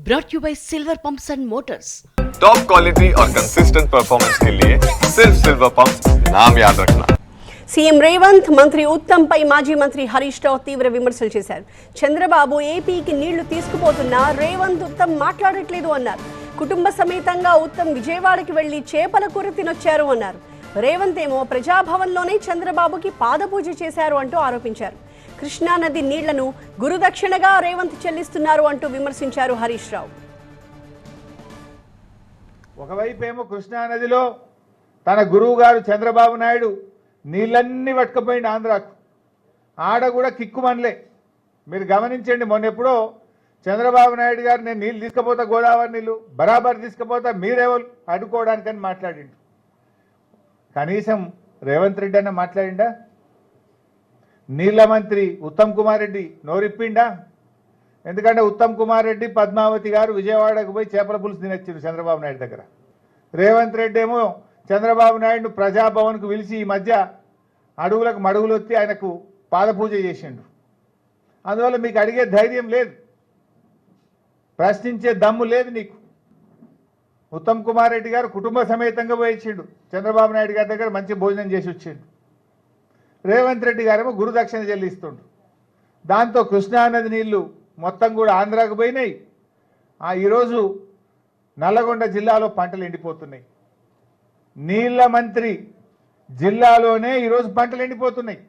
brought you by Silver Pumps and Motors. Top quality और consistent performance के लिए सिर्फ सिल्वर पंप्स नाम याद रखना. సీఎం రేవంత్ మంత్రి ఉత్తమ్ పై మాజీ మంత్రి హరీష్ రావు తీవ్ర విమర్శలు చేశారు. చంద్రబాబు ఏపీకి నీళ్లు తీసుకుపోతున్నా రేవంత్ ఉత్తమ్ మాట్లాడట్లేదు అన్నారు. కుటుంబ సమేతంగా ఉత్తమ్ విజయవాడకి వెళ్లి చేపల కూర తినొచ్చారు అన్నారు. రేవంత్ ఏమో ప్రజాభవన్లోనే చంద్రబాబుకి పాదపూజ చేశారు అంటూ ఆరోపించారు. కృష్ణానది నీళ్లను గురుదక్షిణగా రేవంత్ చెల్లిస్తున్నారు అంటూ విమర్శించారు హరీష్ రావు. ఒకవైపు ఏమో కృష్ణానదిలో తన గురువు గారు చంద్రబాబు నాయుడు నీళ్ళన్నీ పట్టుకుపోయింది ఆంధ్రాకు. ఆడ కూడా కిక్కుమనలే. మీరు గమనించండి, మొన్న ఎప్పుడో చంద్రబాబు నాయుడు గారు నేను నీళ్ళు తీసుకుపోతా, గోదావరి నీళ్ళు బరాబర్ తీసుకుపోతా, మీరెవరు అడ్డుకోవడానికని మాట్లాడిండు. కనీసం రేవంత్ రెడ్డి అన్న మాట్లాడిండా? నీళ్ల మంత్రి ఉత్తమ్ కుమార్ రెడ్డి నోరిప్పిండా? ఎందుకంటే ఉత్తమ్ కుమార్ రెడ్డి పద్మావతి గారు విజయవాడకు పోయి చేపల పులుసు తినొచ్చారు చంద్రబాబు నాయుడు దగ్గర. రేవంత్ రెడ్డి ఏమో చంద్రబాబు నాయుడు ప్రజాభవన్కు పిలిచి ఈ మధ్య అడుగులకు మడుగులు వచ్చి ఆయనకు పాదపూజ చేసిండు. అందువల్ల మీకు అడిగే ధైర్యం లేదు, ప్రశ్నించే దమ్ము లేదు నీకు. ఉత్తమ్ కుమార్ రెడ్డి గారు కుటుంబ సమేతంగా పోయించిండు చంద్రబాబు నాయుడు గారి దగ్గర, మంచి భోజనం చేసి వచ్చిండు. రేవంత్ రెడ్డి గారేమో గురుదక్షిణ చెల్లిస్తుండు. దాంతో కృష్ణానది నీళ్లు మొత్తం కూడా ఆంధ్రాకు పోయినాయి. ఈరోజు నల్లగొండ జిల్లాలో పంటలు ఎండిపోతున్నాయి. నీళ్ల మంత్రి జిల్లాలోనే ఈరోజు పంటలు ఎండిపోతున్నాయి.